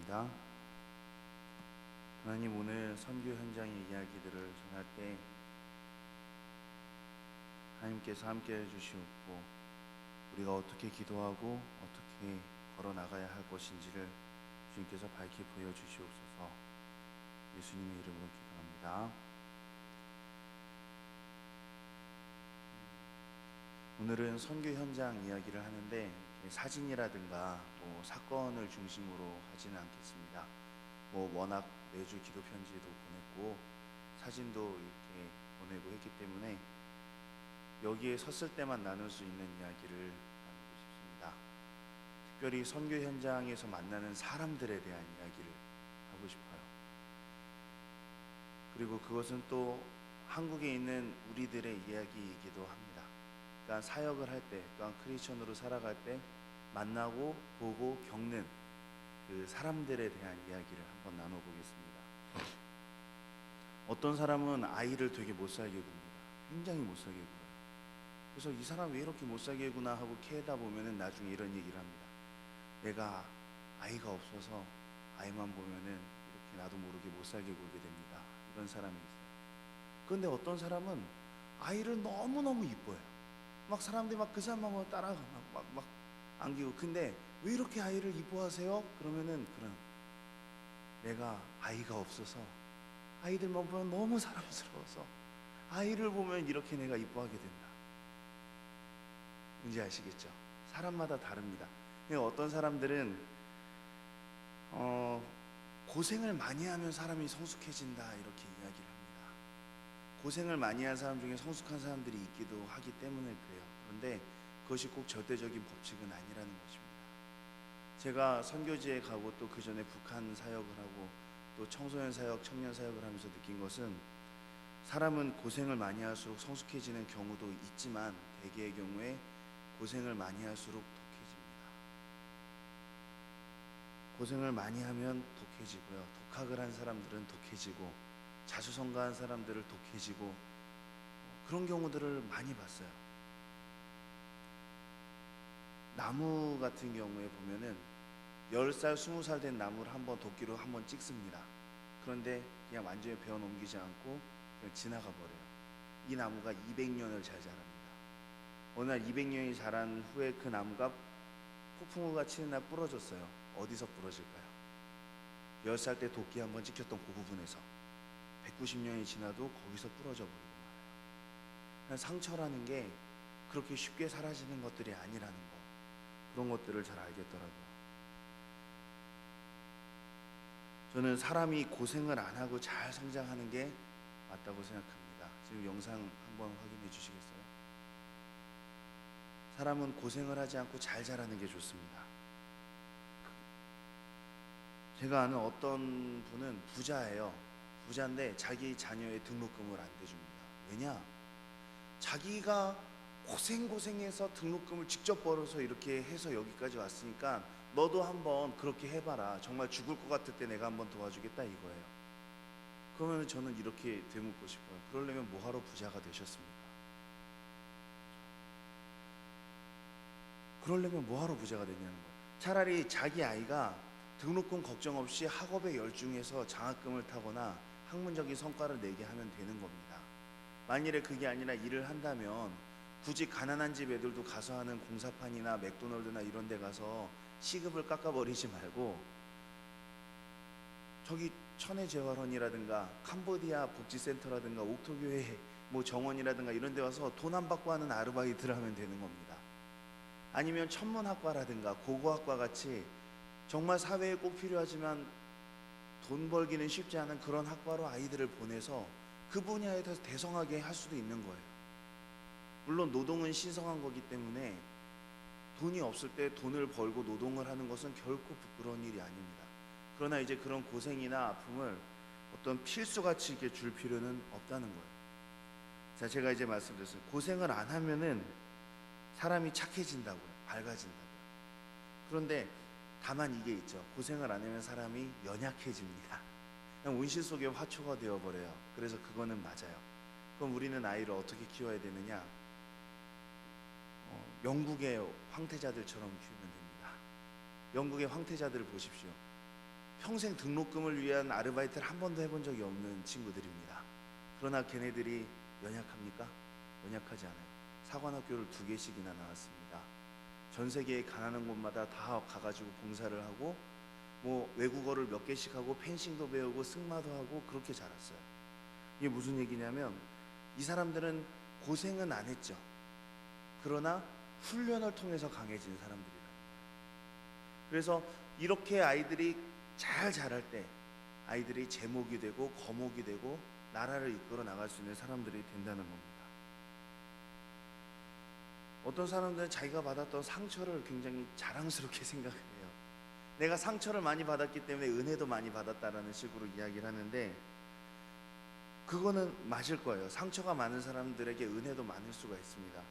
기도합니다. 하나님, 오늘 선교 현장의 이야기들을 전할 때 하나님께서 함께 해주시옵고 우리가 어떻게 기도하고 어떻게 걸어 나가야 할 것인지를 주님께서 밝히 보여주시옵소서. 예수님의 이름으로 기도합니다. 오늘은 선교 현장 이야기를 하는데 사진이라든가 사건을 중심으로 하지는 않겠습니다. 워낙 매주 기도 편지도 보냈고 사진도 이렇게 보내고 했기 때문에 여기에 섰을 때만 나눌 수 있는 이야기를 나누고 싶습니다. 특별히 선교 현장에서 만나는 사람들에 대한 이야기를 하고 싶어요. 그리고 그것은 또 한국에 있는 우리들의 이야기이기도 합니다. 그러니까 사역을 할 때, 또한 크리스천으로 살아갈 때 만나고 보고 겪는 그 사람들에 대한 이야기를 한번 나눠보겠습니다. 어떤 사람은 아이를 되게 못살게 굽니다. 굉장히 못살게 굴어요. 그래서 이 사람 왜 이렇게 못살게 구나 하고 캐다 보면은 나중에 이런 얘기를 합니다. 내가 아이가 없어서 아이만 보면은 이렇게 나도 모르게 못살게 굴게 됩니다. 이런 사람이 있어요. 그런데 어떤 사람은 아이를 너무너무 이뻐요. 막 사람들이 막 그 사람만 따라가 막 안기고, 근데 왜 이렇게 아이를 이뻐하세요? 그러면은 그런, 내가 아이가 없어서 아이들만 보면 너무 사랑스러워서 아이를 보면 이렇게 내가 이뻐하게 된다. 뭔지 아시겠죠? 사람마다 다릅니다. 어떤 사람들은 고생을 많이 하면 사람이 성숙해진다 이렇게 이야기를 합니다. 고생을 많이 한 사람 중에 성숙한 사람들이 있기도 하기 때문에 그래요. 그런데 그것이 꼭 절대적인 법칙은 아니라는 것입니다. 제가 선교지에 가고 또 그 전에 북한 사역을 하고 또 청소년 사역, 청년 사역을 하면서 느낀 것은, 사람은 고생을 많이 할수록 성숙해지는 경우도 있지만 대개의 경우에 고생을 많이 할수록 독해집니다. 고생을 많이 하면 독해지고요. 독학을 한 사람들은 독해지고, 자수성가한 사람들을 독해지고, 그런 경우들을 많이 봤어요. 나무 같은 경우에 보면은 10살, 20살 된 나무를 한번 도끼로 한번 찍습니다. 그런데 그냥 완전히 베어 넘기지 않고 그냥 지나가 버려요. 이 나무가 200년을 잘 자랍니다. 어느 날 200년이 자란 후에 그 나무가 폭풍우가 치는 날 부러졌어요. 어디서 부러질까요? 10살 때 도끼 한번 찍혔던 그 부분에서 190년이 지나도 거기서 부러져 버리고 말아요. 상처라는 게 그렇게 쉽게 사라지는 것들이 아니라는 거, 그런 것들을 잘 알겠더라고요. 저는 사람이 고생을 안 하고 잘 성장하는 게 맞다고 생각합니다. 지금 영상 한번 확인해 주시겠어요? 사람은 고생을 하지 않고 잘 자라는 게 좋습니다. 제가 아는 어떤 분은 부자예요. 부자인데 자기 자녀의 등록금을 안 대줍니다. 왜냐? 자기가 고생해서 등록금을 직접 벌어서 이렇게 해서 여기까지 왔으니까 너도 한번 그렇게 해봐라. 정말 죽을 것 같을 때 내가 한번 도와주겠다 이거예요. 그러면 저는 이렇게 되묻고 싶어요. 그러려면 뭐하러 부자가 되셨습니까? 그러려면 뭐하러 부자가 됐냐는 거예요. 차라리 자기 아이가 등록금 걱정 없이 학업에 열중해서 장학금을 타거나 학문적인 성과를 내게 하면 되는 겁니다. 만일에 그게 아니라 일을 한다면 굳이 가난한 집 애들도 가서 하는 공사판이나 맥도널드나 이런 데 가서 시급을 깎아버리지 말고 저기 천혜재활원이라든가 캄보디아 복지센터라든가 옥토교회 정원이라든가 이런 데 와서 돈 안 받고 하는 아르바이트를 하면 되는 겁니다. 아니면 천문학과라든가 고고학과 같이 정말 사회에 꼭 필요하지만 돈 벌기는 쉽지 않은 그런 학과로 아이들을 보내서 그 분야에 대해서 대성하게 할 수도 있는 거예요. 물론 노동은 신성한 거기 때문에 돈이 없을 때 돈을 벌고 노동을 하는 것은 결코 부끄러운 일이 아닙니다. 그러나 이제 그런 고생이나 아픔을 어떤 필수같이 이렇게 줄 필요는 없다는 거예요. 자, 제가 이제 말씀드렸어요. 고생을 안 하면은 사람이 착해진다고요. 밝아진다고요. 그런데 다만 이게 있죠. 고생을 안 하면 사람이 연약해집니다. 그냥 온실 속의 화초가 되어버려요. 그래서 그거는 맞아요. 그럼 우리는 아이를 어떻게 키워야 되느냐? 영국의 황태자들처럼 키우면 됩니다. 영국의 황태자들을 보십시오. 평생 등록금을 위한 아르바이트를 한 번도 해본 적이 없는 친구들입니다. 그러나 걔네들이 연약합니까? 연약하지 않아요. 사관학교를 2개씩이나 나왔습니다. 전 세계에 가난한 곳마다 다 가가지고 봉사를 하고 뭐 외국어를 몇 개씩 하고 펜싱도 배우고 승마도 하고 그렇게 자랐어요. 이게 무슨 얘기냐면 이 사람들은 고생은 안 했죠. 그러나 훈련을 통해서 강해진 사람들이라. 그래서 이렇게 아이들이 잘 자랄 때 아이들이 제목이 되고 거목이 되고 나라를 이끌어 나갈 수 있는 사람들이 된다는 겁니다. 어떤 사람들은 자기가 받았던 상처를 굉장히 자랑스럽게 생각을 해요. 내가 상처를 많이 받았기 때문에 은혜도 많이 받았다라는 식으로 이야기를 하는데 그거는 맞을 거예요. 상처가 많은 사람들에게 은혜도 많을 수가 있습니다.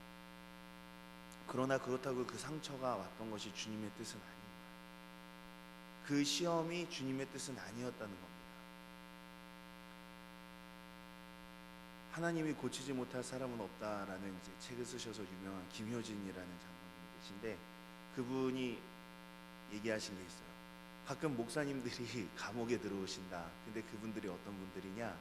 그러나 그렇다고 그 상처가 왔던 것이 주님의 뜻은 아닙니다. 그 시험이 주님의 뜻은 아니었다는 겁니다. 하나님이 고치지 못할 사람은 없다라는 이제 책을 쓰셔서 유명한 김효진이라는 장로님이 계신데 그분이 얘기하신 게 있어요. 가끔 목사님들이 감옥에 들어오신다. 근데 그분들이 어떤 분들이냐?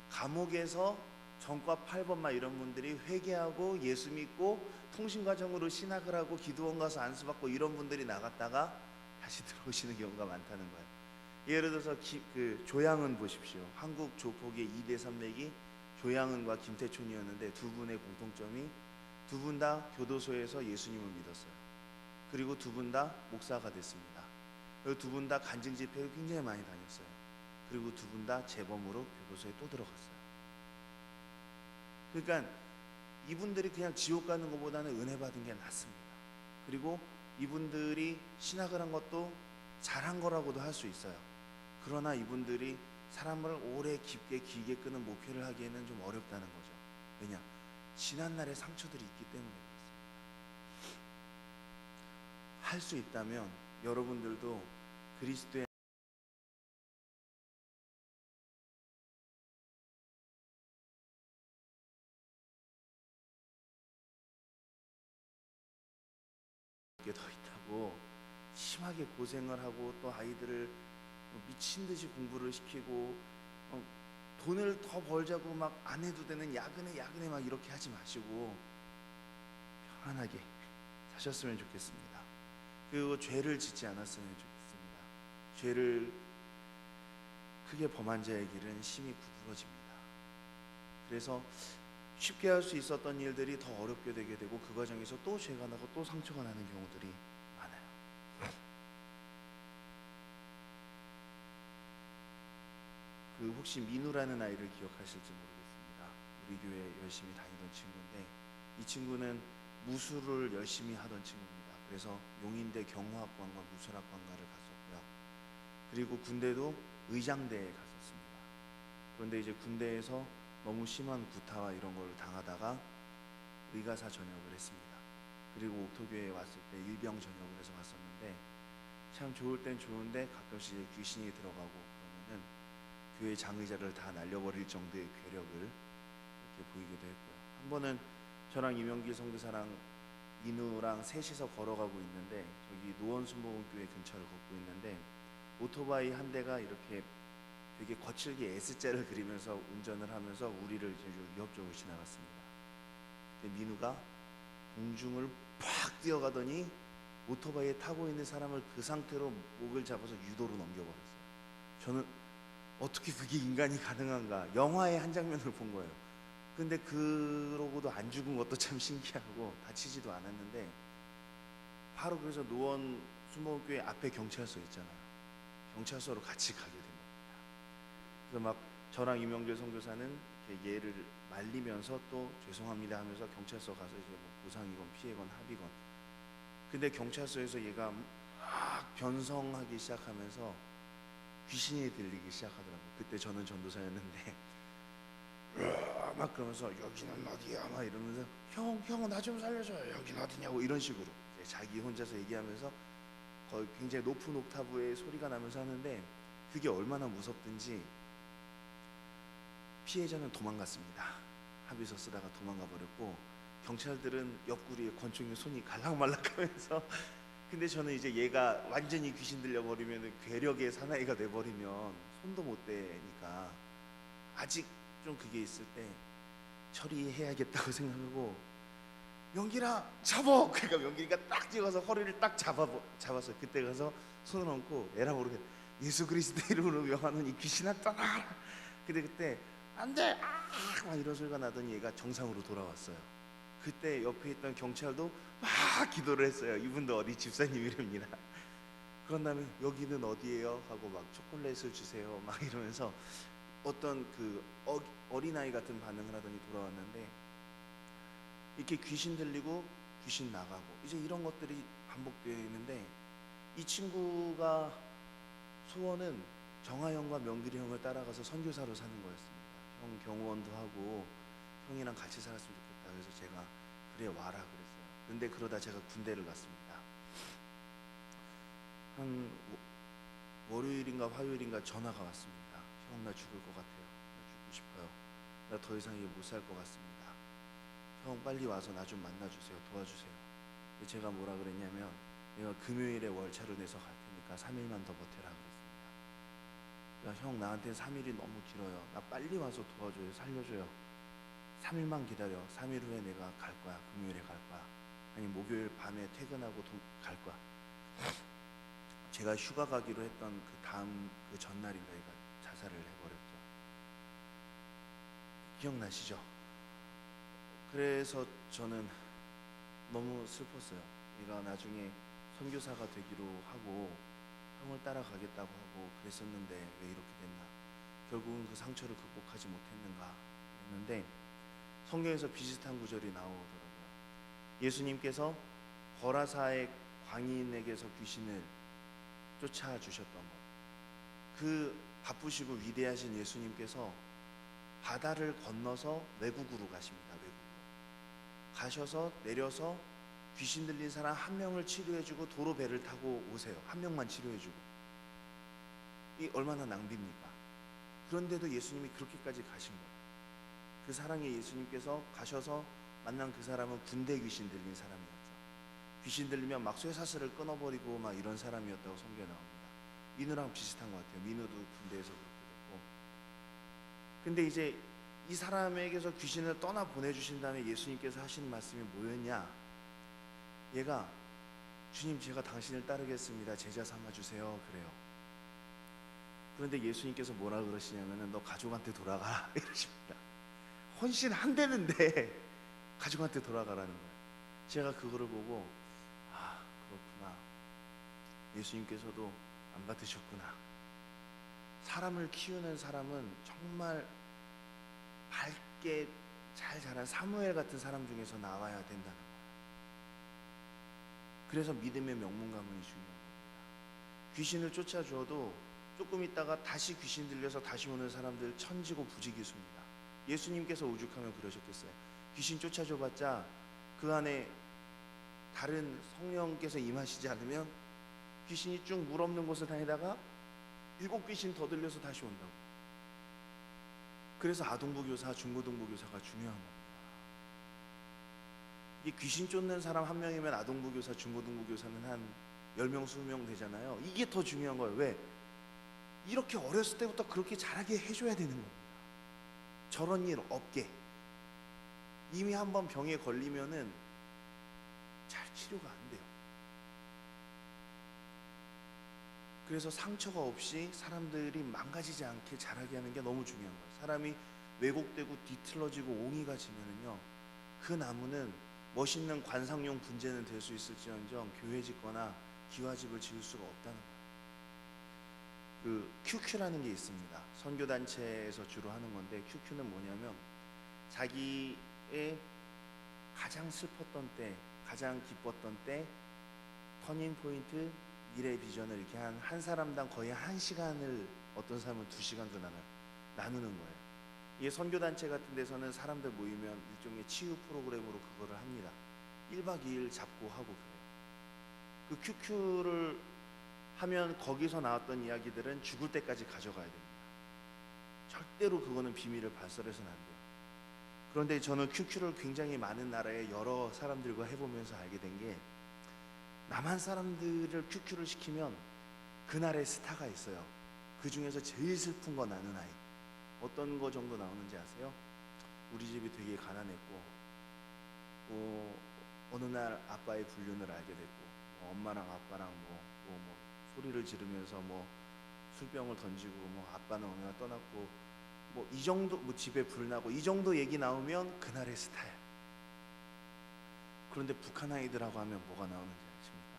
감옥에서 전과 8번 막 이런 분들이 회개하고 예수 믿고 통신과정으로 신학을 하고 기도원 가서 안수받고 이런 분들이 나갔다가 다시 들어오시는 경우가 많다는 거예요. 예를 들어서 그 조양은 보십시오. 한국 조폭의 2대 산맥이 조양은과 김태촌이었는데 두 분의 공통점이 두 분 다 교도소에서 예수님을 믿었어요. 그리고 두 분 다 목사가 됐습니다. 그리고 두 분 다 간증 집회를 굉장히 많이 다녔어요. 그리고 두 분 다 재범으로 교도소에 또 들어갔어요. 그러니까 이분들이 그냥 지옥 가는 것보다는 은혜 받은 게 낫습니다. 그리고 이분들이 신학을 한 것도 잘한 거라고도 할 수 있어요. 그러나 이분들이 사람을 오래 깊게 길게 끄는 목회를 하기에는 좀 어렵다는 거죠. 왜냐? 지난날의 상처들이 있기 때문에 그렇습니다. 할 수 있다면 여러분들도 그리스도의 게 더 있다고 심하게 고생을 하고 또 아이들을 미친 듯이 공부를 시키고 돈을 더 벌자고 막 안 해도 되는 야근에 막 이렇게 하지 마시고 편안하게 사셨으면 좋겠습니다. 그리고 죄를 짓지 않았으면 좋겠습니다. 죄를 크게 범한 자의 길은 심히 구부러집니다. 그래서 쉽게 할 수 있었던 일들이 더 어렵게 되게 되고 그 과정에서 또 죄가 나고 또 상처가 나는 경우들이 많아요. 그 혹시 민우라는 아이를 기억하실지 모르겠습니다. 우리 교회 열심히 다니던 친구인데 이 친구는 무술을 열심히 하던 친구입니다. 그래서 용인대 경호학관과 무술학관과를 갔었고요. 그리고 군대도 의장대에 갔었습니다. 그런데 이제 군대에서 너무 심한 구타와 이런 걸 당하다가 의가사 전역을 했습니다. 그리고 옥토교회에 왔을 때 일병 전역을 해서 왔었는데 참 좋을 땐 좋은데 가끔씩 귀신이 들어가고 그러면은 교회 장의자를 다 날려버릴 정도의 괴력을 이렇게 보이기도 했고요. 한 번은 저랑 이명길 선교사랑 민우랑 셋이서 걸어가고 있는데 저기 노원순복음교회 근처를 걷고 있는데 오토바이 한 대가 이렇게 되게 거칠게 S자를 그리면서 운전을 하면서 우리를 이제 위협적으로 지나갔습니다. 근데 민우가 공중을 팍 뛰어가더니 오토바이에 타고 있는 사람을 그 상태로 목을 잡아서 유도로 넘겨버렸어요. 저는 어떻게 그게 인간이 가능한가? 영화의 한 장면을 본 거예요. 근데 그러고도 안 죽은 것도 참 신기하고 다치지도 않았는데 바로 그래서 노원 순복음교회 앞에 경찰서 있잖아요. 경찰서로 같이 가게 됩니다. 그래서 막 저랑 이명길 선교사는 얘를 말리면서 또 죄송합니다 하면서 경찰서 가서 이제 뭐 보상이건 피해건 합의건. 근데 경찰서에서 얘가 막 변성하기 시작하면서 귀신이 들리기 시작하더라고요. 그때 저는 전도사였는데 막 그러면서 여기는 어디야 막 이러면서 형 나 좀 살려줘요. 여긴 어디냐고 이런 식으로 자기 혼자서 얘기하면서 거의 굉장히 높은 옥타브의 소리가 나면서 하는데 그게 얼마나 무섭든지 피해자는 도망갔습니다. 합의서 쓰다가 도망가 버렸고 경찰들은 옆구리에 권총에 손이 갈락말락하면서 근데 저는 이제 얘가 완전히 귀신 들려버리면 괴력의 사나이가 돼버리면 손도 못 대니까 아직 좀 그게 있을 때 처리해야겠다고 생각하고 명길아 잡어! 그러니까 명길이가 딱 찍어서 허리를 딱 잡았어요. 그때 가서 손을 얹고 에라 모르게 예수 그리스도 이름으로 명하는 이 귀신아 떠나라. 근데 그때 안돼! 막 이런 소리가 나더니 얘가 정상으로 돌아왔어요. 그때 옆에 있던 경찰도 막 기도를 했어요. 이분도 어디 집사님 이름이라. 그런 다음에 여기는 어디예요? 하고 막 초콜릿을 주세요 막 이러면서 어떤 그 어린아이 같은 반응을 하더니 돌아왔는데, 이렇게 귀신 들리고 귀신 나가고 이제 이런 것들이 반복되어 있는데, 이 친구가 소원은 정하영과 명길이 형을 따라가서 선교사로 사는 거였습니다. 형 경호원도 하고 형이랑 같이 살았으면 좋겠다. 그래서 제가 그래 와라 그랬어요. 근데 그러다 제가 군대를 갔습니다. 한 월요일인가 화요일인가 전화가 왔습니다. 형 나 죽을 것 같아요. 나 죽고 싶어요. 나 더 이상 이게 못 살 것 같습니다. 형 빨리 와서 나 좀 만나주세요. 도와주세요. 제가 뭐라 그랬냐면 내가 금요일에 월차를 내서 갈 테니까 3일만 더 버텨라 그랬습니다. 야, 형 나한테 3일이 너무 길어요. 나 빨리 와서 도와줘요. 살려줘요. 3일만 기다려. 3일 후에 내가 갈 거야. 금요일에 갈 거야. 아니 목요일 밤에 퇴근하고 갈 거야. 제가 휴가 가기로 했던 그 다음 그 전날인가 얘가 자살을 해버렸죠. 기억나시죠? 그래서 저는 너무 슬펐어요. 얘가 나중에 선교사가 되기로 하고 형을 따라가겠다고 하고 그랬었는데 왜 이렇게 됐나, 결국은 그 상처를 극복하지 못했는가 했는데, 성경에서 비슷한 구절이 나오더라고요. 예수님께서 거라사의 광인에게서 귀신을 쫓아주셨던 것, 그 바쁘시고 위대하신 예수님께서 바다를 건너서 외국으로 가십니다. 외국으로 가셔서 내려서 귀신 들린 사람 한 명을 치료해주고 도로 배를 타고 오세요. 한 명만 치료해주고. 이 얼마나 낭비입니까? 그런데도 예수님이 그렇게까지 가신 거예요. 그 사랑의 예수님께서 가셔서 만난 그 사람은 군대 귀신 들린 사람이었죠. 귀신 들리면 막 쇠사슬을 끊어버리고 막 이런 사람이었다고 성경에 나옵니다. 민우랑 비슷한 것 같아요. 민우도 군대에서 그렇게 됐고. 근데 이제 이 사람에게서 귀신을 떠나 보내주신 다음에 예수님께서 하시는 말씀이 뭐였냐, 얘가 주님 제가 당신을 따르겠습니다. 제자 삼아주세요 그래요. 그런데 예수님께서 뭐라 그러시냐면은 너 가족한테 돌아가 이러십니다. 헌신한대는데 가족한테 돌아가라는 거예요. 제가 그거를 보고 아 그렇구나, 예수님께서도 안 받으셨구나. 사람을 키우는 사람은 정말 밝게 잘 자란 사무엘 같은 사람 중에서 나와야 된다는 거예요. 그래서 믿음의 명문 가문이 중요한 겁니다. 귀신을 쫓아줘도 조금 있다가 다시 귀신 들려서 다시 오는 사람들 천지고 부지기수입니다. 예수님께서 오죽하면 그러셨겠어요. 귀신 쫓아줘봤자 그 안에 다른 성령께서 임하시지 않으면 귀신이 쭉 물 없는 곳을 다니다가 7 귀신 더 들려서 다시 온다고. 그래서 아동부교사, 중고등부교사가 중요한 겁니다. 이 귀신 쫓는 사람 한 명이면 아동부교사, 중고등부교사는 한 10명, 20명 되잖아요. 이게 더 중요한 거예요. 왜? 이렇게 어렸을 때부터 그렇게 잘하게 해줘야 되는 겁니다. 저런 일 없게. 이미 한번 병에 걸리면은 잘 치료가 안 돼요. 그래서 상처가 없이 사람들이 망가지지 않게 자라게 하는 게 너무 중요한 거예요. 사람이 왜곡되고 뒤틀러지고 옹이가 지면은요, 그 나무는 멋있는 관상용 분재는 될 수 있을지언정 교회 짓거나 기와집을 지을 수가 없다는 거예요. 그 QQ라는 게 있습니다. 선교단체에서 주로 하는 건데, QQ는 뭐냐면 자기의 가장 슬펐던 때, 가장 기뻤던 때, 터닝 포인트, 미래 비전을 이렇게 한 사람당 거의 1시간을, 어떤 사람은 2시간도 나누는 거예요. 이게 선교단체 같은 데서는 사람들 모이면 일종의 치유 프로그램으로 그거를 합니다. 1박 2일 잡고 하고 그래요. 그 QQ를 하면 거기서 나왔던 이야기들은 죽을 때까지 가져가야 됩니다. 절대로 그거는 비밀을 발설해서는 안 돼요. 그런데 저는 QQ를 굉장히 많은 나라의 여러 사람들과 해보면서 알게 된 게, 남한 사람들을 큐큐를 시키면 그날의 스타가 있어요. 그 중에서 제일 슬픈 건 아는 아이. 어떤 거 정도 나오는지 아세요? 우리 집이 되게 가난했고 어느 날 아빠의 불륜을 알게 됐고 엄마랑 아빠랑 뭐 소리를 지르면서 술병을 던지고 아빠는 어느 날 떠났고 이 정도 집에 불 나고 이 정도 얘기 나오면 그날의 스타야. 그런데 북한 아이들하고 하면 뭐가 나오는지 아십니까?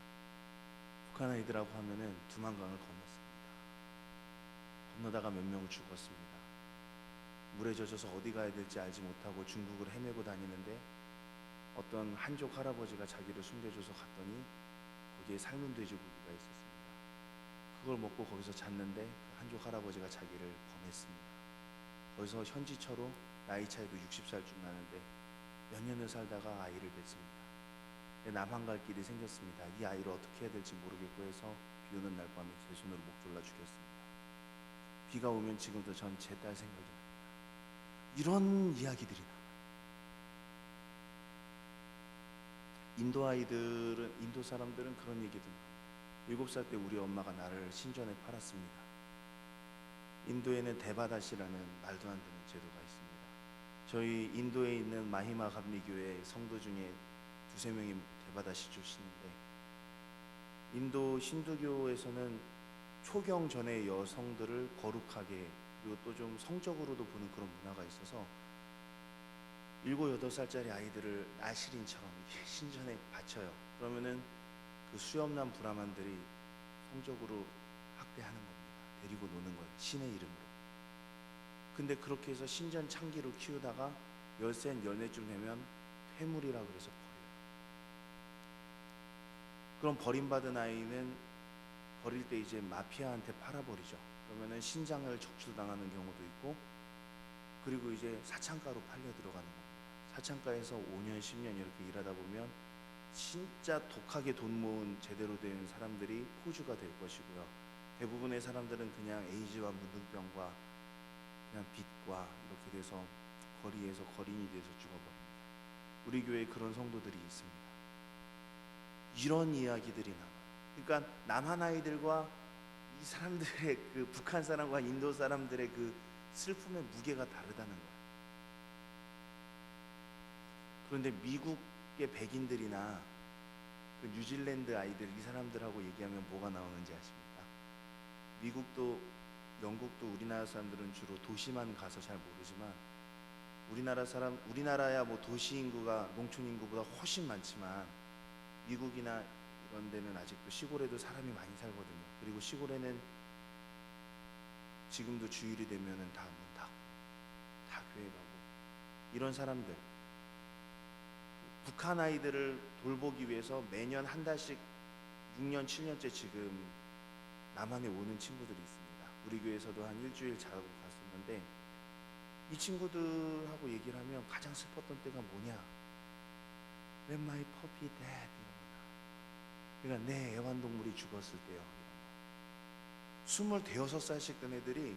북한 아이들하고 하면은 두만강을 건넜습니다. 건너다가 몇 명을 죽었습니다. 물에 젖어서 어디 가야 될지 알지 못하고 중국을 헤매고 다니는데 어떤 한족 할아버지가 자기를 숨겨줘서 갔더니 거기에 삶은 돼지고기가 있었습니다. 그걸 먹고 거기서 잤는데 그 한족 할아버지가 자기를 범했습니다. 거기서 현지처로 나이 차이도 60살쯤 나는데 몇 년을 살다가 아이를 낳습니다. 남한 갈 길이 생겼습니다. 이 아이를 어떻게 해야 될지 모르겠고 해서 비 오는 날 밤에 제 손으로 목 졸라 죽였습니다. 비가 오면 지금도 전 제 딸 생각이 납니다. 이런 이야기들이 나와요. 인도 사람들은 그런 얘기도 나와요. 7살 때 우리 엄마가 나를 신전에 팔았습니다. 인도에는 데바다시라는 말도 안 되는 제도가 있습니다. 저희 인도에 있는 마히마 감리교회 성도 중에 2~3명이 데바다시 출신인데, 인도 신두교에서는 초경 전에 여성들을 거룩하게 그리고 또 좀 성적으로도 보는 그런 문화가 있어서 7~8살짜리 아이들을 나시린처럼 이렇게 신전에 바쳐요. 그러면은 그 수염난 브라만들이 성적으로 학대하는 겁니다. 데리고 노는 거예요. 신의 이름으로. 근데 그렇게 해서 신전 창기로 키우다가 13, 14쯤 되면 퇴물이라 그래서 버려요. 그럼 버림받은 아이는 버릴 때 이제 마피아한테 팔아버리죠. 그러면은 신장을 적출당하는 경우도 있고, 그리고 이제 사창가로 팔려 들어가는 겁니다. 사창가에서 5년, 10년 이렇게 일하다 보면 진짜 독하게 돈 모은 제대로 된 사람들이 포주가 될 것이고요. 대부분의 사람들은 그냥 에이즈와 문둥병과 그냥 빚과 이렇게 돼서 거리에서 거린이 돼서 죽어버립니다. 우리 교회에 그런 성도들이 있습니다. 이런 이야기들이 나와요. 그러니까 남한 아이들과 이 사람들의 그 북한 사람과 인도 사람들의 그 슬픔의 무게가 다르다는 거예요. 그런데 미국의 백인들이나 그 뉴질랜드 아이들, 이 사람들하고 얘기하면 뭐가 나오는지 아십니까? 미국도 영국도 우리나라 사람들은 주로 도시만 가서 잘 모르지만 우리나라야 도시 인구가 농촌 인구보다 훨씬 많지만 미국이나 이런 데는 아직도 시골에도 사람이 많이 살거든요. 그리고 시골에는 지금도 주일이 되면은 다 문 닫고 다 교회 가고, 이런 사람들, 북한 아이들을 돌보기 위해서 매년 한 달씩 6년, 7년째 지금 남한에 오는 친구들이 있습니다. 우리 교회에서도 한 일주일 자고 갔었는데, 이 친구들하고 얘기를 하면 가장 슬펐던 때가 뭐냐? When my puppy died. 그러니까 내 애완동물이 죽었을 때요. 25~6살씩 된 애들이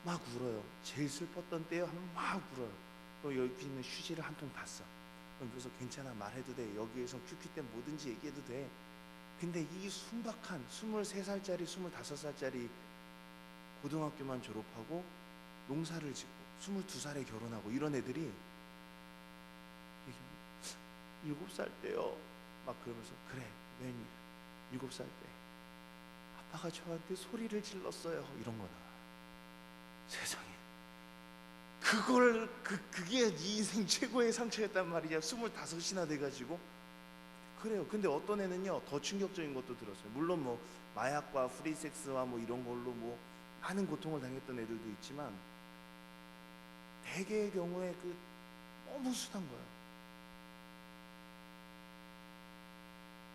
막 울어요. 제일 슬펐던 때요 하면 막 울어요. 그럼 여기 있는 휴지를 한 통 봤어. 그래서 괜찮아, 말해도 돼. 여기에서 큐큐 때 뭐든지 얘기해도 돼. 근데 이 순박한 23살짜리 25살짜리 고등학교만 졸업하고 농사를 짓고 22살에 결혼하고 이런 애들이 7살 때요 막 그러면서, 그래 웬 7살 때 아빠가 저한테 소리를 질렀어요, 이런 거나. 세상에, 그게 네 인생 최고의 상처였단 말이야. 25이나 돼가지고. 그래요. 근데 어떤 애는요 더 충격적인 것도 들었어요. 물론 마약과 프리섹스와 이런 걸로 많은 고통을 당했던 애들도 있지만, 대개의 경우에 너무 순한 거예요.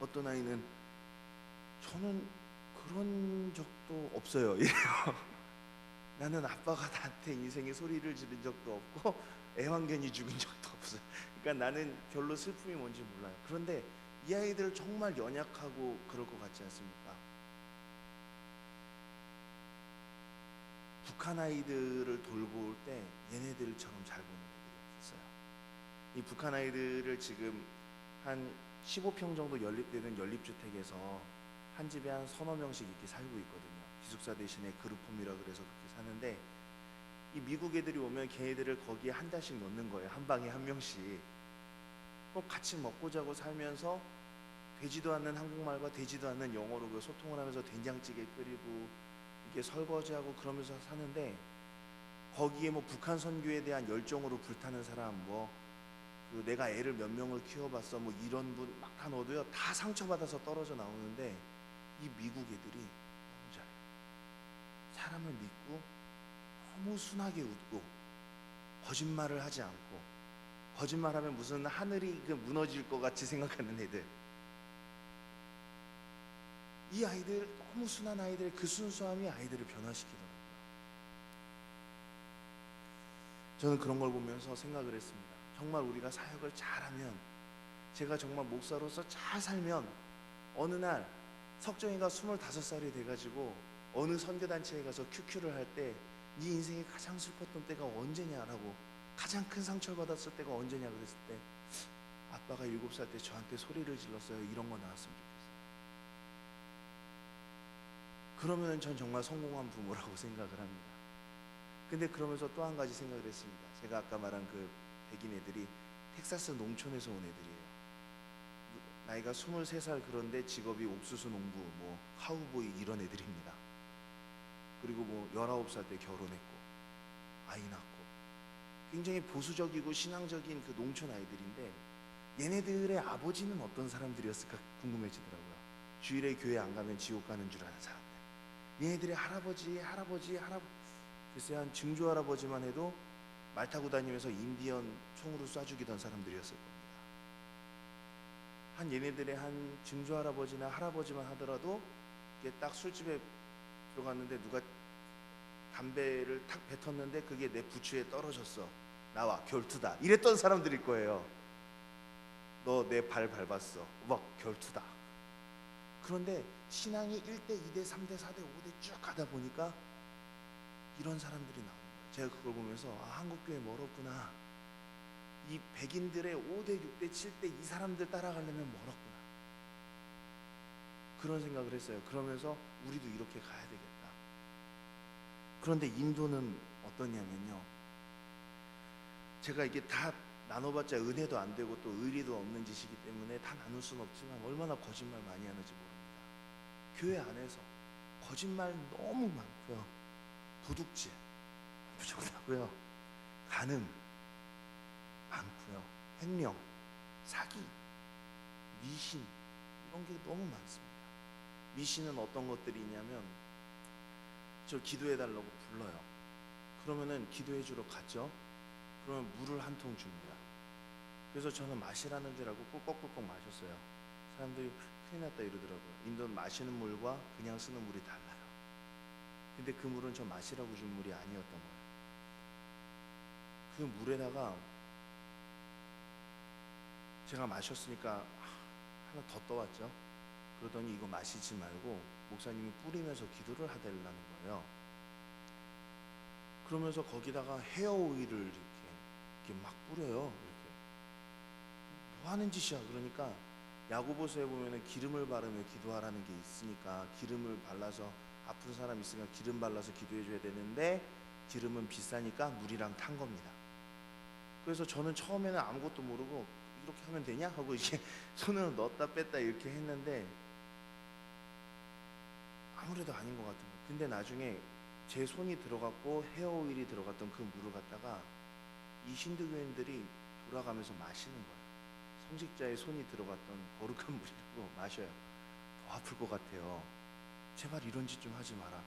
어떤 아이는 저는 그런 적도 없어요, 이래요. 나는 아빠가 나한테 인생에 소리를 지른 적도 없고 애완견이 죽은 적도 없어요. 그러니까 나는 별로 슬픔이 뭔지 몰라요. 그런데 이 아이들 정말 연약하고 그럴 것 같지 않습니까? 북한 아이들을 돌볼 때 얘네들처럼 잘 보는 애들이 없었어요. 이 북한 아이들을 지금 한 15평 정도 연립되는 연립주택에서 한 집에 한 서너 명씩 이렇게 살고 있거든요. 기숙사 대신에 그룹홈이라 그래서 그렇게 사는데, 이 미국 애들이 오면 걔네들을 거기에 한 달씩 넣는 거예요. 한 방에 한 명씩. 그럼 같이 먹고 자고 살면서 되지도 않는 한국말과 되지도 않는 영어로 그 소통을 하면서 된장찌개 끓이고 이게 설거지하고 그러면서 사는데, 거기에 뭐 북한 선교에 대한 열정으로 불타는 사람, 뭐 그 내가 애를 몇 명을 키워봤어, 뭐 이런 분 막 다 넣어도요, 다 상처받아서 떨어져 나오는데, 이 미국 애들이 너무 잘해요. 사람을 믿고 너무 순하게 웃고 거짓말을 하지 않고, 거짓말하면 무슨 하늘이 그 무너질 것 같이 생각하는 애들. 이 아이들, 너무 순한 아이들, 그 순수함이 아이들을 변화시키더라고요. 저는 그런 걸 보면서 생각을 했습니다. 정말 우리가 사역을 잘하면, 제가 정말 목사로서 잘 살면, 어느 날 석정이가 25살이 돼가지고 어느 선교단체에 가서 큐큐를 할 때, 네 인생에 가장 슬펐던 때가 언제냐라고, 가장 큰 상처를 받았을 때가 언제냐 그랬을 때, 아빠가 7살 때 저한테 소리를 질렀어요. 이런 거 나왔으면 좋겠어요. 그러면 전 정말 성공한 부모라고 생각을 합니다. 근데 그러면서 또 한 가지 생각을 했습니다. 제가 아까 말한 그 백인 애들이 텍사스 농촌에서 온 애들이에요. 나이가 23살, 그런데 직업이 옥수수 농부, 뭐 카우보이 이런 애들입니다. 그리고 뭐 19살 때 결혼했고 아이 낳고, 굉장히 보수적이고 신앙적인 그 농촌 아이들인데, 얘네들의 아버지는 어떤 사람들이었을까 궁금해지더라고요. 주일에 교회 안 가면 지옥 가는 줄 아는 사람들. 얘네들의 할아버지 글쎄 한 증조 할아버지만 해도 말 타고 다니면서 인디언 총으로 쏴 죽이던 사람들이었을 겁니다. 한 얘네들의 한 증조 할아버지나 할아버지만 하더라도, 이게 딱 술집에 들어갔는데 누가 담배를 탁 뱉었는데 그게 내 부추에 떨어졌어. 나와, 결투다. 이랬던 사람들일 거예요. 너 내 발 밟았어. 막 결투다. 그런데 신앙이 1대, 2대, 3대, 4대, 5대 쭉 가다 보니까 이런 사람들이 나오는 거예요. 제가 그걸 보면서, 아, 한국교회 멀었구나. 이 백인들의 5대, 6대, 7대 이 사람들 따라가려면 멀었구나. 그런 생각을 했어요. 그러면서 우리도 이렇게 가야 되겠다. 그런데 인도는 어떠냐면요, 제가 이게 다 나눠봤자 은혜도 안 되고 또 의리도 없는 짓이기 때문에 다 나눌 수는 없지만, 얼마나 거짓말 많이 하는지 모릅니다. 교회 안에서 거짓말 너무 많고요, 도둑질 부족하고요, 간음 많고요, 횡령, 사기, 미신, 이런 게 너무 많습니다. 미신은 어떤 것들이 있냐면, 저 기도해달라고 불러요. 그러면은 기도해주러 갔죠. 그러면 물을 한 통 줍니다. 그래서 저는 마시라는 줄 알고 꿀꺽꿀꺽 마셨어요. 사람들이 큰일 났다 이러더라고요. 인도는 마시는 물과 그냥 쓰는 물이 달라요. 근데 그 물은 저 마시라고 준 물이 아니었던 거예요. 그 물에다가 제가 마셨으니까 하나 더 떠왔죠. 그러더니 이거 마시지 말고 목사님이 뿌리면서 기도를 하달라는 거예요. 그러면서 거기다가 헤어 오일을 이렇게 막 뿌려요. 이렇게. 뭐 하는 짓이야? 그러니까 야고보서에 보면은 기름을 바르며 기도하라는 게 있으니까, 기름을 발라서, 아픈 사람 있으면 기름 발라서 기도해 줘야 되는데, 기름은 비싸니까 물이랑 탄 겁니다. 그래서 저는 처음에는 아무것도 모르고 이렇게 하면 되냐 하고 이렇게 손을 넣었다 뺐다 이렇게 했는데, 아무래도 아닌 것 같은 거예요. 근데 나중에 제 손이 들어갔고 헤어 오일이 들어갔던 그 물을 갖다가 이 힌두교인들이 돌아가면서 마시는 거예요. 성직자의 손이 들어갔던 거룩한 물이라고 마셔요. 더 아플 것 같아요. 제발 이런 짓 좀 하지 마라.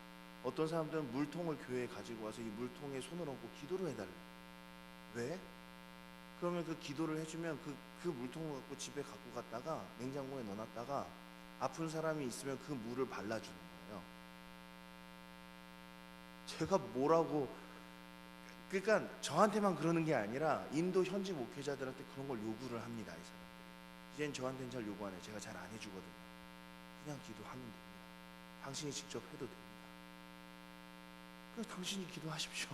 어떤 사람들은 물통을 교회에 가지고 와서 이 물통에 손을 얹고 기도를 해달래. 왜? 그러면 그 기도를 해주면 그 물통을 갖고 집에 갖고 갔다가 냉장고에 넣어놨다가 아픈 사람이 있으면 그 물을 발라주는 거예요. 제가 뭐라고, 그러니까 저한테만 그러는 게 아니라 인도 현지 목회자들한테 그런 걸 요구를 합니다. 이 사람들이. 이젠 저한테는 잘 요구 안 해요. 제가 잘 안 해주거든요. 그냥 기도하면 됩니다. 당신이 직접 해도 됩니다. 그래서 당신이 기도하십시오.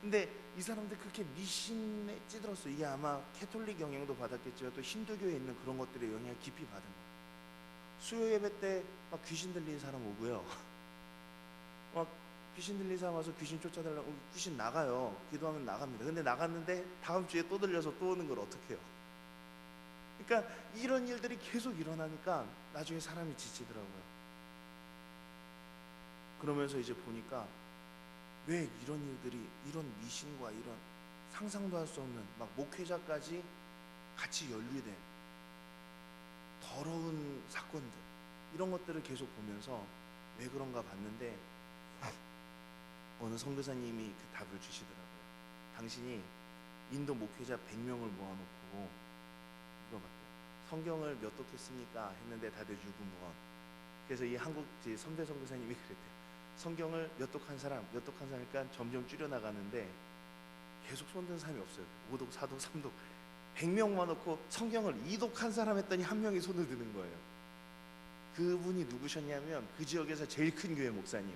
근데 이 사람들 그렇게 미신에 찌들었어. 이게 아마 캐톨릭 영향도 받았겠지만 또 힌두교에 있는 그런 것들의 영향을 깊이 받은 거예요. 수요 예배 때 막 귀신 들린 사람 오고요. 막 귀신 들린 사람 와서 귀신 쫓아달라고, 귀신 나가요. 기도하면 나갑니다. 근데 나갔는데 다음 주에 또 들려서 또 오는 걸 어떻게 해요? 그러니까 이런 일들이 계속 일어나니까 나중에 사람이 지치더라고요. 그러면서 이제 보니까 왜 이런 일들이, 이런 미신과 이런 상상도 할 수 없는 막 목회자까지 같이 연루된 더러운 사건들, 이런 것들을 계속 보면서 왜 그런가 봤는데 어느 선교사님이 그 답을 주시더라고요. 당신이 인도 목회자 100명을 모아놓고 물어봤대요. 성경을 몇 독했습니까? 했는데 다들 유구무원. 그래서 이 한국 선배 선교사님이 그랬대요. 성경을 몇 독한 사람, 몇 독한 사람이니까 점점 줄여나가는데 계속 손든 사람이 없어요. 5독, 4독, 3독 100명 모아놓고 성경을 2독한 사람 했더니 한 명이 손을 드는 거예요. 그분이 누구셨냐면 그 지역에서 제일 큰 교회 목사님,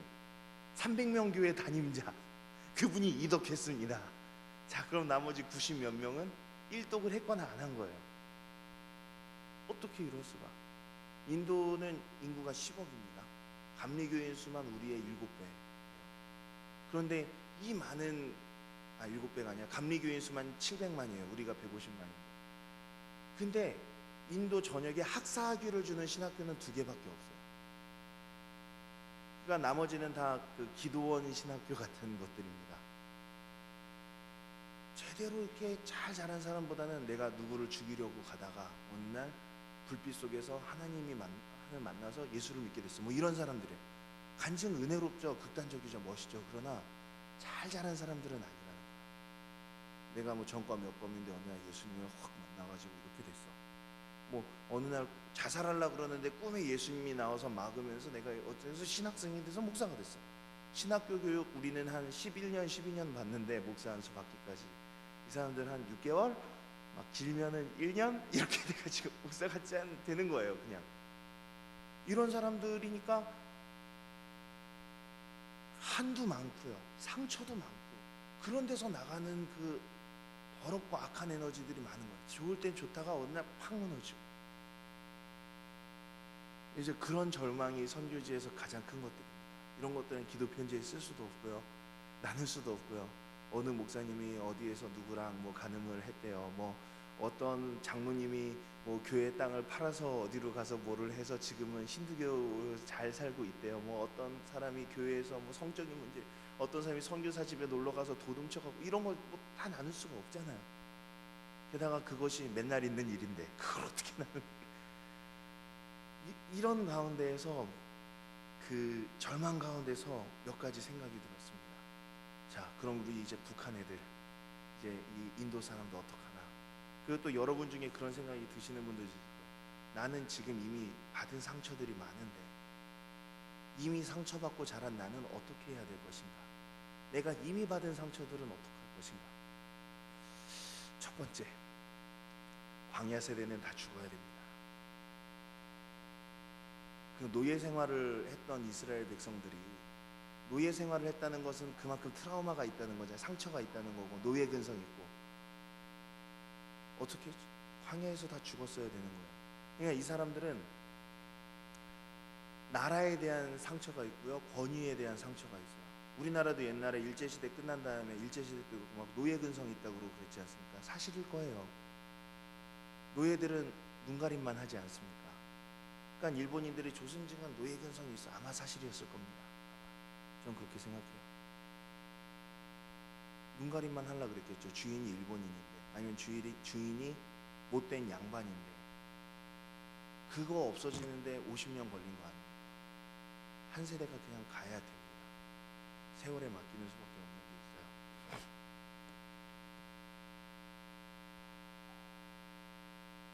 300명 교회 담임자, 그분이 2독했습니다. 자, 그럼 나머지 90 몇 명은 1독을 했거나 안 한 거예요. 어떻게 이럴 수가? 인도는 인구가 10억입니다. 감리교인 수만 우리의 7배. 그런데 이 많은, 7배가 아니야. 감리교인 수만 700만이에요. 우리가 150만이에요. 근데 인도 전역에 학사학위를 주는 신학교는 2개밖에 없어요. 그러니까 나머지는 다 그 기도원 신학교 같은 것들입니다. 제대로 이렇게 잘 자란 사람보다는 내가 누구를 죽이려고 가다가 어느 날 불빛 속에서 하나님을 만나서 예수를 믿게 됐어. 뭐 이런 사람들이에요. 간증 은혜롭죠, 극단적이죠, 멋있죠. 그러나 잘 자란 사람들은 아니라는 거야. 내가 뭐 전과 몇 범인데 어느 날 예수님을 확 만나가지고 이렇게 됐어. 뭐 어느 날 자살하려고 그러는데 꿈에 예수님이 나와서 막으면서 내가 어째서 신학생이 돼서 목사가 됐어. 신학교 교육 우리는 한 11년, 12년 받는데 목사 안수 받기까지. 이 사람들은 한 6개월, 막 길면은 1년 이렇게 돼가지고 목사가 되는 거예요. 그냥 이런 사람들이니까 한도 많고요, 상처도 많고, 그런 데서 나가는 그 더럽고 악한 에너지들이 많은 거예요. 좋을 땐 좋다가 어느 날 팍 무너지고. 이제 그런 절망이 선교지에서 가장 큰 것들입니다. 이런 것들은 기도 편지에 쓸 수도 없고요, 나눌 수도 없고요. 어느 목사님이 어디에서 누구랑 뭐 간음을 했대요. 뭐 어떤 장로님이 뭐 교회 땅을 팔아서 어디로 가서 뭐를 해서 지금은 힌두교 잘 살고 있대요. 뭐 어떤 사람이 교회에서 뭐 성적인 문제, 어떤 사람이 선교사 집에 놀러 가서 도둑쳐가고, 이런 걸 뭐 다 나눌 수가 없잖아요. 게다가 그것이 맨날 있는 일인데 그걸 어떻게 나누는? 이런 가운데에서, 그 절망 가운데서 몇 가지 생각이 들었습니다. 자, 그럼 우리 이제 북한 애들, 이제 이 인도 사람도 어떡하나? 그리고 또 여러분 중에 그런 생각이 드시는 분도 있을 거예요. 나는 지금 이미 받은 상처들이 많은데, 이미 상처받고 자란 나는 어떻게 해야 될 것인가? 내가 이미 받은 상처들은 어떻게 할 것인가? 첫 번째, 광야 세대는 다 죽어야 됩니다. 그 노예 생활을 했던 이스라엘 백성들이, 노예 생활을 했다는 것은 그만큼 트라우마가 있다는 거죠. 상처가 있다는 거고, 노예 근성이 있고. 어떻게 광야에서 다 죽었어야 되는 거예요. 그러니까 이 사람들은 나라에 대한 상처가 있고요, 권위에 대한 상처가 있어요. 우리나라도 옛날에 일제시대 끝난 다음에, 일제시대 때도 막 노예 근성이 있다고 그랬지 않습니까? 사실일 거예요. 노예들은 눈가림만 하지 않습니까? 그러니까 일본인들이 조선징한 노예 근성이 있어. 아마 사실이었을 겁니다. 저는 그렇게 생각해요. 눈가림만 하려고 그랬겠죠. 주인이 일본인인데, 아니면 주인이 못된 양반인데. 그거 없어지는데 50년 걸린 거 아닙니까? 한 세대가 그냥 가야 됩니다. 세월에 맡기는 수밖에 없는 게 있어요.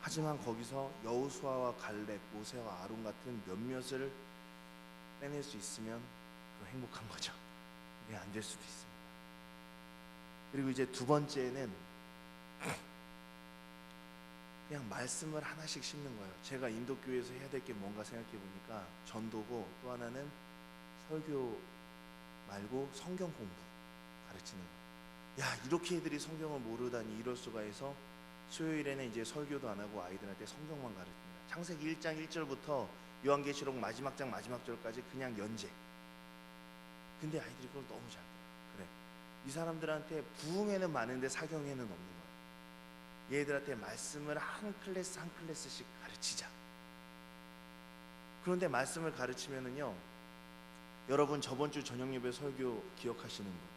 하지만 거기서 여호수아와 갈렙, 모세와 아론 같은 몇몇을 빼낼 수 있으면 그거 행복한 거죠. 그게 안 될 수도 있습니다. 그리고 이제 두 번째는 그냥 말씀을 하나씩 심는 거예요. 제가 인도교회에서 해야 될 게 뭔가 생각해 보니까 전도고, 또 하나는 설교 말고 성경 공부 가르치는 거예요. 야, 이렇게 애들이 성경을 모르다니 이럴 수가 해서 수요일에는 이제 설교도 안 하고 아이들한테 성경만 가르칩니다. 창세기 1장 1절부터 요한계시록 마지막 장 마지막 절까지 그냥 연재. 근데 아이들이 그걸 너무 잘 돼요. 그래, 이 사람들한테 부흥회는 많은데 사경회는 없는 거예요. 얘들한테 말씀을 한 클래스 한 클래스씩 가르치자. 그런데 말씀을 가르치면은요, 여러분 저번 주 저녁 예배 설교 기억하시는 분?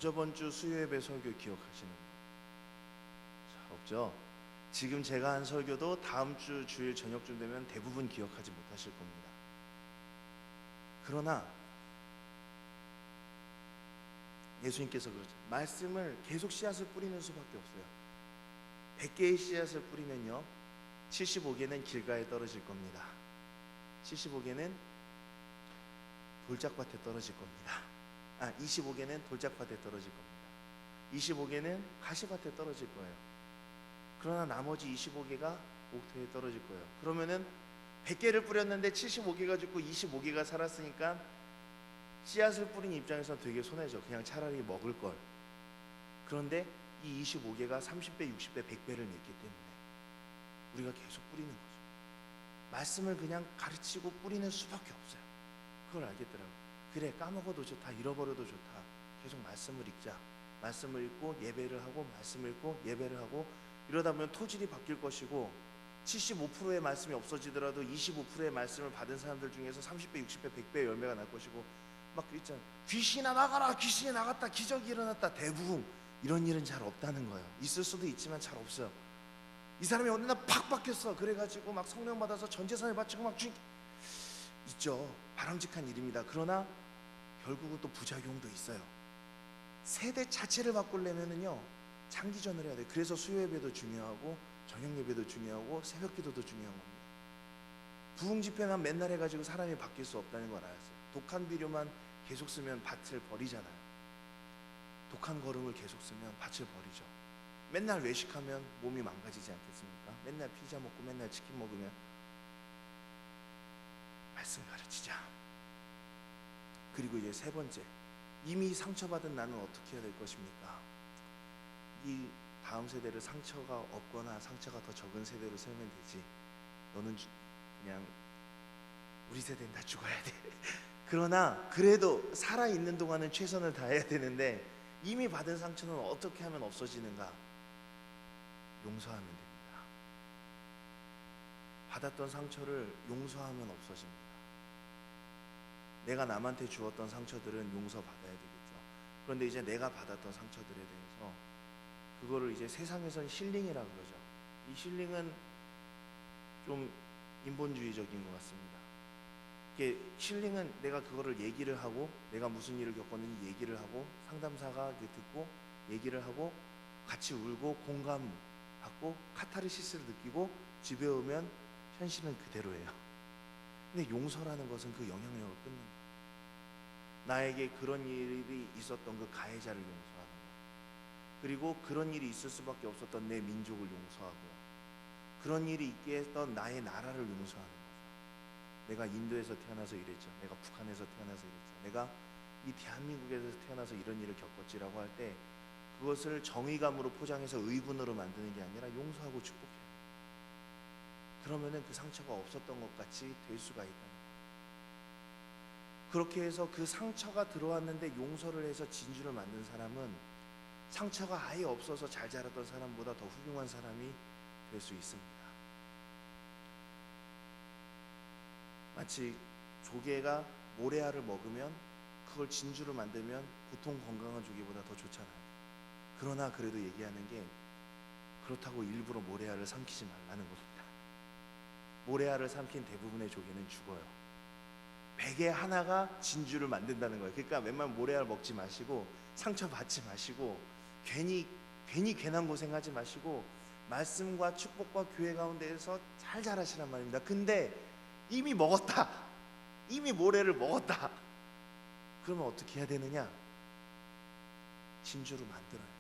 저번 주 수요 예배 설교 기억하시는 분? 자, 없죠? 지금 제가 한 설교도 다음 주 주일 저녁쯤 되면 대부분 기억하지 못하실 겁니다. 그러나 예수님께서 그러죠. 말씀을 계속 씨앗을 뿌리는 수밖에 없어요. 100개의 씨앗을 뿌리면요, 75개는 길가에 떨어질 겁니다. 75개는 돌짝밭에 떨어질 겁니다. 25개는 돌짝밭에 떨어질 겁니다. 25개는 가시밭에 떨어질 거예요. 그러나 나머지 25개가 옥토에 떨어질 거예요. 그러면은 100개를 뿌렸는데 75개가 죽고 25개가 살았으니까 씨앗을 뿌린 입장에서 되게 손해죠. 그냥 차라리 먹을 걸. 그런데 이 25개가 30배, 60배, 100배를 냈기 때문에 우리가 계속 뿌리는 거죠. 말씀을 그냥 가르치고 뿌리는 수밖에 없어요. 그걸 알겠더라고요. 그래, 까먹어도 좋다, 잃어버려도 좋다. 계속 말씀을 읽자. 말씀을 읽고 예배를 하고, 말씀을 읽고 예배를 하고, 이러다 보면 토질이 바뀔 것이고, 75%의 말씀이 없어지더라도 25%의 말씀을 받은 사람들 중에서 30배, 60배, 100배의 열매가 날 것이고, 막 있잖아, 귀신이 나가라, 귀신이 나갔다, 기적이 일어났다, 대부흥. 이런 일은 잘 없다는 거예요. 있을 수도 있지만 잘 없어요. 이 사람이 어느 날 팍 바뀌었어. 그래가지고 막 성령 받아서 전 재산을 바치고 막 있죠. 바람직한 일입니다. 그러나 결국은 또 부작용도 있어요. 세대 자체를 바꾸려면은요, 장기전을 해야 돼요. 그래서 수요 예배도 중요하고 저녁 예배도 중요하고 새벽 기도도 중요한 겁니다. 부흥 집회만 맨날 해가지고 사람이 바뀔 수 없다는 걸 알았어요. 독한 비료만 계속 쓰면 밭을 버리잖아요. 독한 걸음을 계속 쓰면 밭을 버리죠. 맨날 외식하면 몸이 망가지지 않겠습니까? 맨날 피자 먹고 맨날 치킨 먹으면. 말씀 가르치자. 그리고 이제 세 번째, 이미 상처받은 나는 어떻게 해야 될 것입니까? 이 다음 세대를 상처가 없거나 상처가 더 적은 세대로 세우면 되지, 너는 그냥 우리 세대는 다 죽어야 돼. 그러나 그래도 살아있는 동안은 최선을 다해야 되는데, 이미 받은 상처는 어떻게 하면 없어지는가? 용서하면 됩니다. 받았던 상처를 용서하면 없어집니다. 내가 남한테 주었던 상처들은 용서받아야 되겠죠. 그런데 이제 내가 받았던 상처들에 대해서 그거를 이제 세상에서는 힐링이라고 그러죠. 이 힐링은 좀 인본주의적인 것 같습니다. 이게 힐링은 내가 그거를 얘기를 하고, 내가 무슨 일을 겪었는지 얘기를 하고, 상담사가 듣고 얘기를 하고 같이 울고 공감받고 카타르시스를 느끼고 집에 오면 현실은 그대로예요. 근데 용서라는 것은 그 영향력을 끊는 거예요. 나에게 그런 일이 있었던 그 가해자를 용서하는 거예요. 그리고 그런 일이 있을 수밖에 없었던 내 민족을 용서하고요. 그런 일이 있게 했던 나의 나라를 용서하는 거죠. 내가 인도에서 태어나서 이랬죠. 내가 북한에서 태어나서 이랬죠. 내가 이 대한민국에서 태어나서 이런 일을 겪었지라고 할 때 그것을 정의감으로 포장해서 의분으로 만드는 게 아니라 용서하고 축복해요. 그러면은 그 상처가 없었던 것 같이 될 수가 있다는 거예요. 그렇게 해서 그 상처가 들어왔는데 용서를 해서 진주를 만든 사람은 상처가 아예 없어서 잘 자랐던 사람보다 더 훌륭한 사람이 될 수 있습니다. 마치 조개가 모래알을 먹으면 그걸 진주를 만들면 보통 건강한 조개보다 더 좋잖아요. 그러나 그래도 얘기하는 게, 그렇다고 일부러 모래알을 삼키지 말라는 겁니다. 모래알을 삼킨 대부분의 조개는 죽어요. 100에 하나가 진주를 만든다는 거예요. 그러니까 웬만하면 모래알 먹지 마시고, 상처 받지 마시고, 괜히 괜한 고생하지 마시고, 말씀과 축복과 교회 가운데에서 잘 자라시란 말입니다. 근데 이미 먹었다, 이미 모래를 먹었다. 그러면 어떻게 해야 되느냐? 진주로 만들어야죠.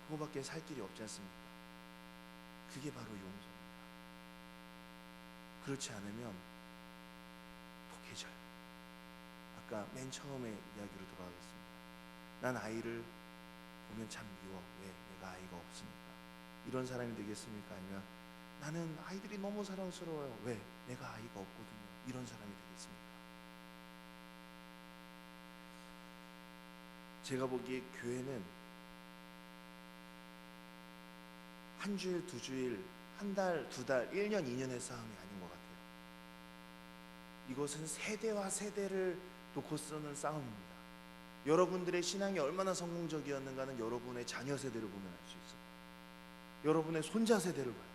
그거밖에 살 길이 없지 않습니까? 그게 바로 용서입니다. 그렇지 않으면 독해절, 되겠습니까? 맨 처음에 이야기로 돌아가겠습니다. 난 아이를 보면 참 미워. 왜? 내가 아이가 없으니까. 이런 사람이 되겠습니까? 아니면 나는 아이들이 너무 사랑스러워요. 왜? 내가 아이가 없거든요. 이런 사람이 되겠습니까? 제가 보기에 교회는 한 주일, 두 주일, 한 달, 두 달, 1년, 2년의 싸움이 아닌 것 같아요. 이것은 세대와 세대를 놓고 쓰는 싸움입니다. 여러분들의 신앙이 얼마나 성공적이었는가는 여러분의 자녀 세대를 보면 알 수 있어요. 여러분의 손자 세대를 봐야죠.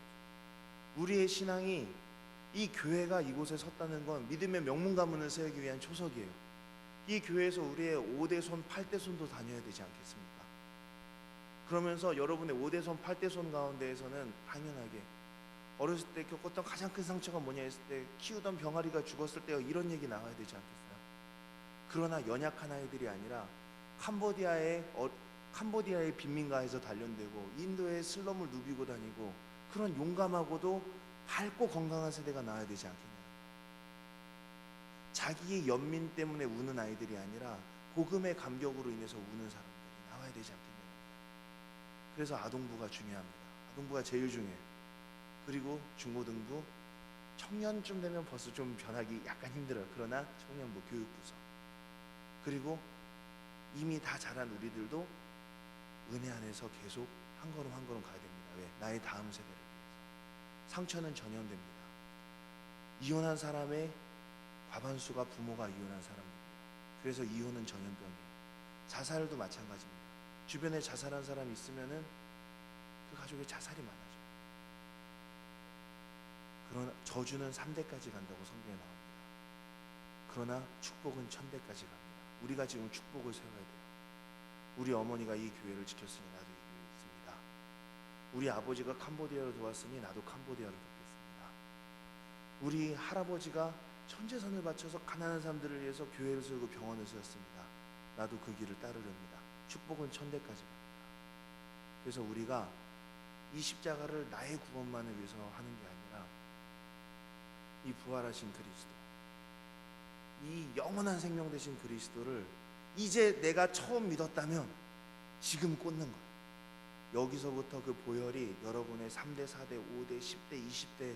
우리의 신앙이, 이 교회가 이곳에 섰다는 건 믿음의 명문 가문을 세우기 위한 초석이에요. 이 교회에서 우리의 5대손, 8대손도 다녀야 되지 않겠습니까? 그러면서 여러분의 5대손, 8대손 가운데에서는 당연하게 어렸을 때 겪었던 가장 큰 상처가 뭐냐 했을 때 키우던 병아리가 죽었을 때 이런 얘기 나와야 되지 않겠어요? 그러나 연약한 아이들이 아니라 캄보디아의 빈민가에서 단련되고 인도의 슬럼을 누비고 다니고 그런 용감하고도 밝고 건강한 세대가 나와야 되지 않겠냐. 자기의 연민 때문에 우는 아이들이 아니라 복음의 감격으로 인해서 우는 사람들이 나와야 되지 않겠냐. 그래서 아동부가 중요합니다. 아동부가 제일 중요해요. 그리고 중고등부, 청년쯤 되면 벌써 좀 변하기 약간 힘들어요. 그러나 청년부, 교육부서, 그리고 이미 다 자란 우리들도 은혜 안에서 계속 한 걸음 한 걸음 가야 됩니다. 왜? 나의 다음 세대를 위해서. 상처는 전염됩니다. 이혼한 사람의 과반수가 부모가 이혼한 사람입니다. 그래서 이혼은 전염병이에요. 자살도 마찬가지입니다. 주변에 자살한 사람이 있으면은 그 가족에 자살이 많아져요. 그러나 저주는 3대까지 간다고 성경에 나옵니다. 그러나 축복은 1000대까지 갑니다. 우리가 지금 축복을 세워야 돼요. 우리 어머니가 이 교회를 지켰으니 나도 이 교회에 있습니다. 우리 아버지가 캄보디아로 도왔으니 나도 캄보디아로 돕겠습니다. 우리 할아버지가 전재산을 바쳐서 가난한 사람들을 위해서 교회를 세우고 병원을 세웠습니다. 나도 그 길을 따르렵니다. 축복은 1000대까지 갑니다. 그래서 우리가 이 십자가를 나의 구원만을 위해서 하는 게 아니라 이 부활하신 그리스도, 이 영원한 생명 되신 그리스도를 이제 내가 처음 믿었다면 지금 꽂는 거예요. 여기서부터 그 보혈이 여러분의 3대, 4대, 5대, 10대, 20대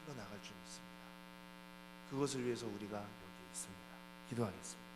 흘러나갈 줄 믿습니다. 그것을 위해서 우리가 여기 있습니다. 기도하겠습니다.